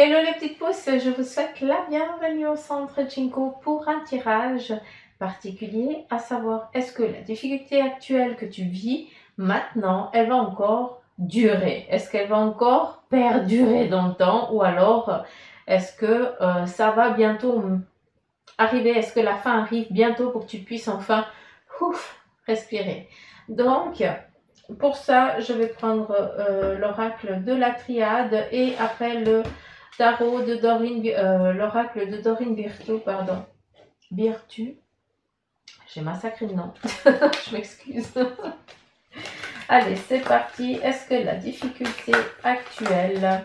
Hello les petites pousses, je vous souhaite la bienvenue au centre Jinko pour un tirage particulier, à savoir est-ce que la difficulté actuelle que tu vis maintenant, elle va encore durer? Est-ce qu'elle va encore perdurer dans le temps ou alors est-ce que ça va bientôt arriver? Est-ce que la fin arrive bientôt pour que tu puisses enfin respirer? Donc, pour ça, je vais prendre l'oracle de la triade et après le tarot de Dorine, l'oracle de Dorine Virtue, pardon. Virtue. J'ai massacré le nom. Je m'excuse. Allez, c'est parti. Est-ce que la difficulté actuelle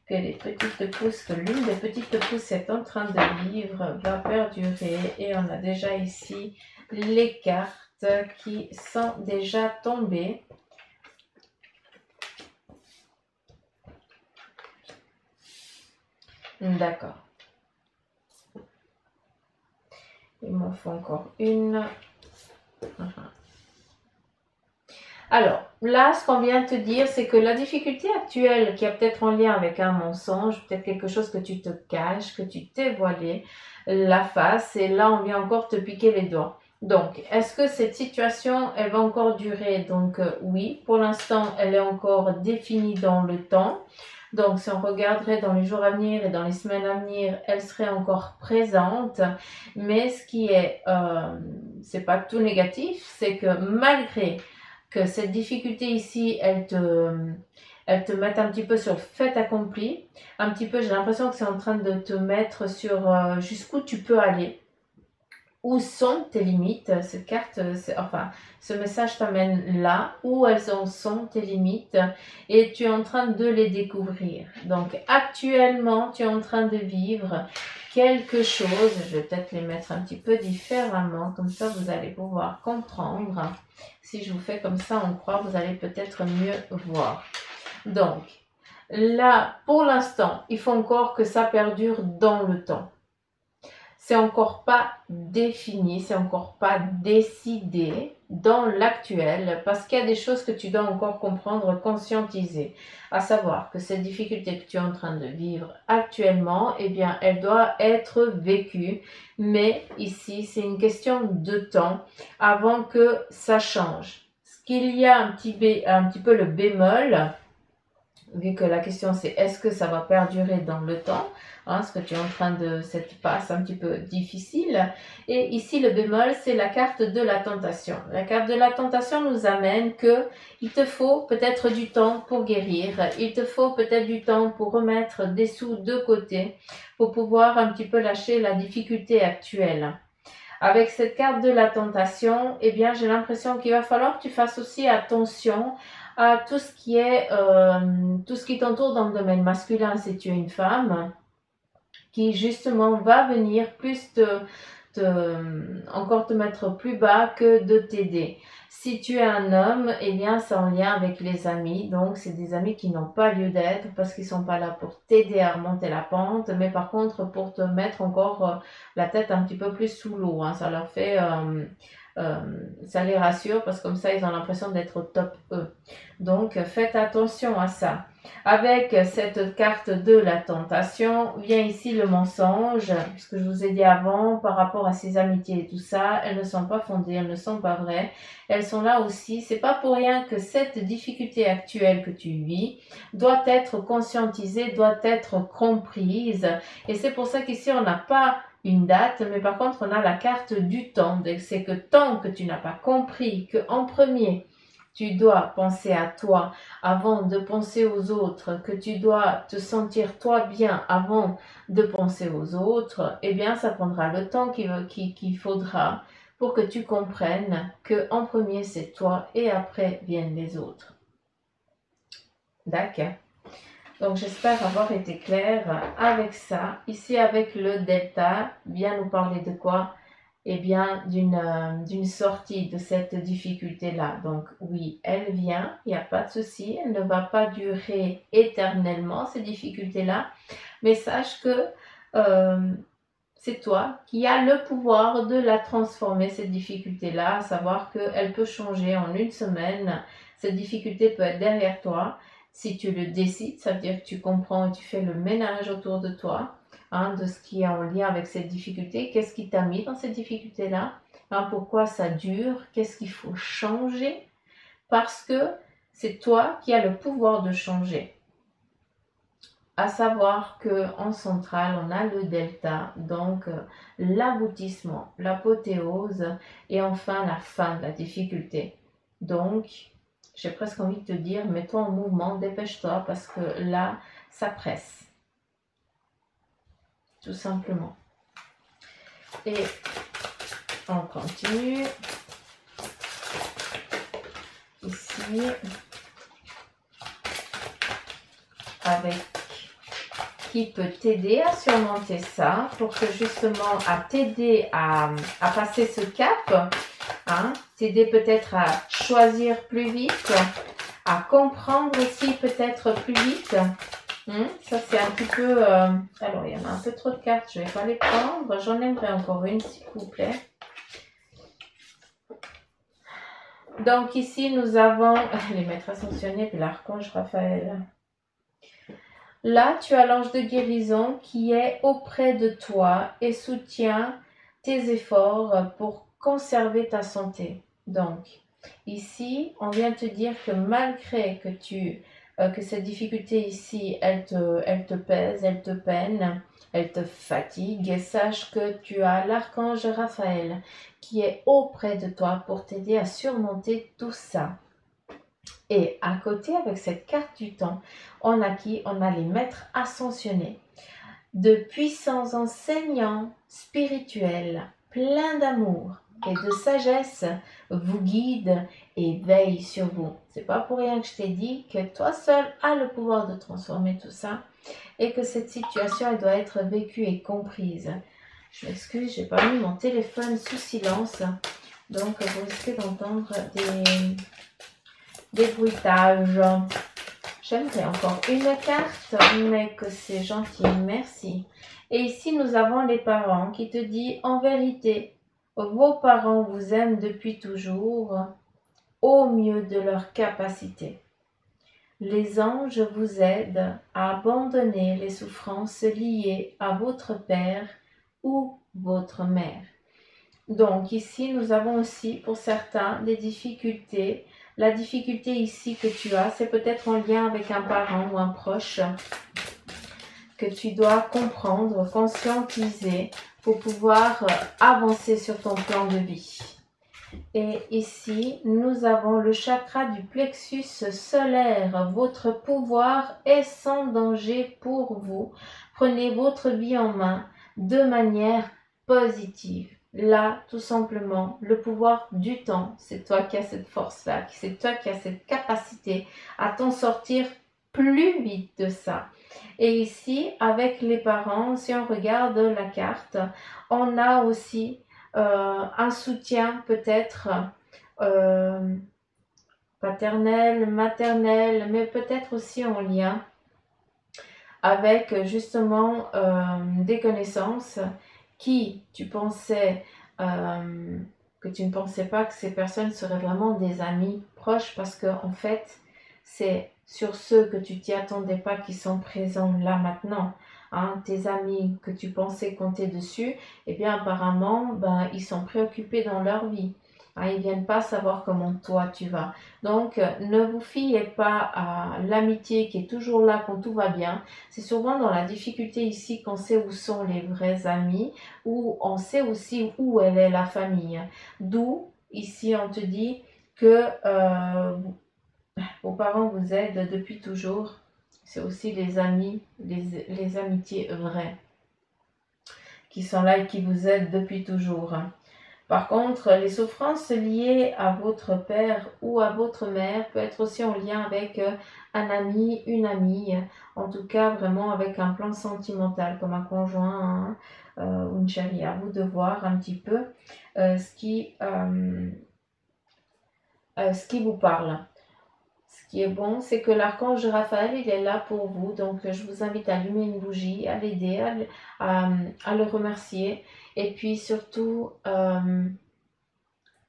que les petites pousses, que l'une des petites pousses est en train de vivre va perdurer? Et on a déjà ici les cartes qui sont déjà tombées. D'accord. Il m'en faut encore une. Alors, là, ce qu'on vient de te dire, c'est que la difficulté actuelle, qui a peut-être en lien avec un mensonge, peut-être quelque chose que tu te caches, que tu t'es voilé la face, et là, on vient encore te piquer les doigts. Donc, est-ce que cette situation, elle va encore durer? Donc, oui, pour l'instant, elle est encore définie dans le temps. Donc, si on regarderait dans les jours à venir et dans les semaines à venir, elle serait encore présente. Mais ce qui est, c'est pas tout négatif, c'est que malgré que cette difficulté ici, elle te met un petit peu sur le fait accompli. Un petit peu, j'ai l'impression que c'est en train de te mettre sur jusqu'où tu peux aller. Où sont tes limites? Cette carte, enfin, ce message t'amène là, où elles en sont tes limites, et tu es en train de les découvrir. Donc, actuellement, tu es en train de vivre quelque chose. Je vais peut-être les mettre un petit peu différemment, comme ça vous allez pouvoir comprendre. Si je vous fais comme ça en croix, vous allez peut-être mieux voir. Donc, là, pour l'instant, il faut encore que ça perdure dans le temps. C'est encore pas défini, c'est encore pas décidé dans l'actuel, parce qu'il y a des choses que tu dois encore comprendre, conscientiser. À savoir que cette difficulté que tu es en train de vivre actuellement, eh bien, elle doit être vécue. Mais ici, c'est une question de temps avant que ça change. Ce qu'il y a un petit peu le bémol, vu que la question c'est est-ce que ça va perdurer dans le temps, hein, ce que tu es en train de, cette passe un petit peu difficile. Et ici le bémol, c'est la carte de la tentation. La carte de la tentation nous amène que il te faut peut-être du temps pour guérir, il te faut peut-être du temps pour remettre des sous de côté, pour pouvoir un petit peu lâcher la difficulté actuelle. Avec cette carte de la tentation, eh bien, j'ai l'impression qu'il va falloir que tu fasses aussi attention à tout ce qui est, tout ce qui t'entoure dans le domaine masculin si tu es une femme, qui justement va venir plus encore te mettre plus bas que de t'aider. Si tu es un homme, eh bien, c'est en lien avec les amis. Donc, c'est des amis qui n'ont pas lieu d'être parce qu'ils sont pas là pour t'aider à remonter la pente, mais par contre, pour te mettre encore la tête un petit peu plus sous l'eau. Hein. Ça leur fait, ça les rassure parce que comme ça, ils ont l'impression d'être au top eux. Donc, faites attention à ça. Avec cette carte de la tentation, vient ici le mensonge, puisque je vous ai dit avant, par rapport à ces amitiés et tout ça, elles ne sont pas fondées, elles ne sont pas vraies, elles sont là aussi. C'est pas pour rien que cette difficulté actuelle que tu vis doit être conscientisée, doit être comprise, et c'est pour ça qu'ici on n'a pas une date, mais par contre on a la carte du temps. C'est que tant que tu n'as pas compris que en premier, tu dois penser à toi avant de penser aux autres, que tu dois te sentir toi bien avant de penser aux autres, eh bien ça prendra le temps qu'il faudra pour que tu comprennes que en premier c'est toi et après viennent les autres. D'accord. Donc j'espère avoir été claire avec ça. Ici avec le delta, vient nous parler de quoi? Eh bien, d'une sortie de cette difficulté-là. Donc, oui, elle vient, il n'y a pas de souci, elle ne va pas durer éternellement, ces difficultés-là, mais sache que c'est toi qui as le pouvoir de la transformer, cette difficulté-là, à savoir qu'elle peut changer en une semaine, cette difficulté peut être derrière toi. Si tu le décides, ça veut dire que tu comprends et tu fais le ménage autour de toi, hein, de ce qui est en lien avec cette difficulté. Qu'est-ce qui t'a mis dans cette difficulté-là? Hein, pourquoi ça dure? Qu'est-ce qu'il faut changer? Parce que c'est toi qui as le pouvoir de changer. À savoir qu'en centrale, on a le delta, donc l'aboutissement, l'apothéose et enfin la fin de la difficulté. Donc, j'ai presque envie de te dire, mets-toi en mouvement, dépêche-toi parce que là, ça presse. Tout simplement. Et on continue. Ici, avec qui peut t'aider à surmonter ça pour que justement à t'aider à passer ce cap, hein, t'aider peut-être à choisir plus vite, à comprendre aussi peut-être plus vite. Ça c'est un petit peu... alors il y en a un peu trop de cartes, je ne vais pas les prendre, j'en aimerais encore une s'il vous plaît. Donc ici nous avons les maîtres ascensionnés de l'archange Raphaël. Là, tu as l'ange de guérison qui est auprès de toi et soutient tes efforts pour conserver ta santé. Donc, ici, on vient te dire que malgré que cette difficulté ici, elle te pèse, elle te peine, elle te fatigue, sache que tu as l'archange Raphaël qui est auprès de toi pour t'aider à surmonter tout ça. Et à côté, avec cette carte du temps, on a les maîtres ascensionnés, de puissants enseignants spirituels, pleins d'amour et de sagesse, vous guident et veillent sur vous. C'est pas pour rien que je t'ai dit que toi seul as le pouvoir de transformer tout ça et que cette situation, elle doit être vécue et comprise. Je m'excuse, j'ai pas mis mon téléphone sous silence, donc vous risquez d'entendre des bruitages. J'aimerais encore une carte, mais que c'est gentil, merci. Et ici, nous avons les parents qui te disent, en vérité, vos parents vous aiment depuis toujours, au mieux de leur capacité. Les anges vous aident à abandonner les souffrances liées à votre père ou votre mère. Donc ici, nous avons aussi pour certains des difficultés. La difficulté ici que tu as, c'est peut-être en lien avec un parent ou un proche que tu dois comprendre, conscientiser pour pouvoir avancer sur ton plan de vie. Et ici, nous avons le chakra du plexus solaire. Votre pouvoir est sans danger pour vous. Prenez votre vie en main de manière positive. Là, tout simplement, le pouvoir du temps, c'est toi qui as cette force-là, c'est toi qui as cette capacité à t'en sortir plus vite de ça. Et ici, avec les parents, si on regarde la carte, on a aussi un soutien peut-être paternel, maternel, mais peut-être aussi en lien avec justement des connaissances qui tu pensais que tu ne pensais pas que ces personnes seraient vraiment des amis proches parce que en fait c'est sur ceux que tu t'y attendais pas qui sont présents là maintenant. Hein, tes amis que tu pensais compter dessus, eh bien apparemment ils sont préoccupés dans leur vie. Hein, ils viennent pas savoir comment toi tu vas. Donc ne vous fiez pas à l'amitié qui est toujours là quand tout va bien. C'est souvent dans la difficulté ici qu'on sait où sont les vrais amis, où on sait aussi où elle est la famille. D'où, ici, on te dit que vos parents vous aident depuis toujours. C'est aussi les amis, les amitiés vraies qui sont là et qui vous aident depuis toujours. Par contre, les souffrances liées à votre père ou à votre mère peut être aussi en lien avec un ami, une amie, en tout cas vraiment avec un plan sentimental comme un conjoint ou une chérie. À vous de voir un petit peu ce qui vous parle. Ce qui est bon, c'est que l'archange Raphaël, il est là pour vous. Donc, je vous invite à allumer une bougie, à l'aider, à le remercier. Et puis surtout,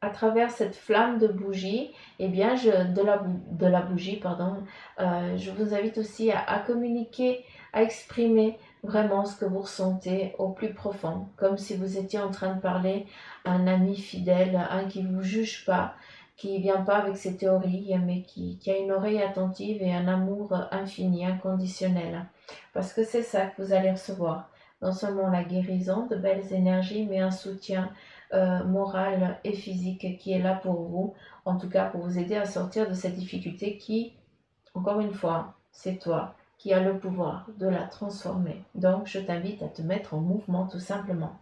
à travers cette flamme de bougie, eh bien, de la bougie, pardon, je vous invite aussi à communiquer, à exprimer vraiment ce que vous ressentez au plus profond, comme si vous étiez en train de parler à un ami fidèle, un qui ne vous juge pas, qui ne vient pas avec ses théories, mais qui a une oreille attentive et un amour infini, inconditionnel. Parce que c'est ça que vous allez recevoir. Non seulement la guérison, de belles énergies, mais un soutien moral et physique qui est là pour vous, en tout cas pour vous aider à sortir de cette difficulté qui, encore une fois, c'est toi qui as le pouvoir de la transformer. Donc, je t'invite à te mettre en mouvement tout simplement.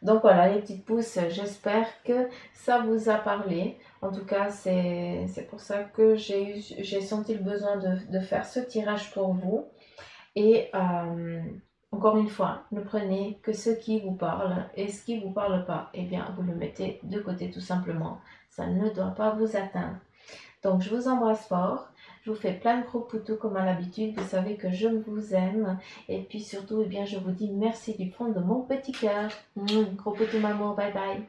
Donc voilà, les petites pousses, j'espère que ça vous a parlé. En tout cas, c'est pour ça que j'ai senti le besoin de faire ce tirage pour vous. Et encore une fois, ne prenez que ce qui vous parle et ce qui ne vous parle pas, eh bien, vous le mettez de côté tout simplement. Ça ne doit pas vous atteindre. Donc, je vous embrasse fort. Je vous fais plein de gros poutous comme à l'habitude. Vous savez que je vous aime. Et puis surtout, eh bien, je vous dis merci du fond de mon petit cœur. Gros poutous maman, bye bye.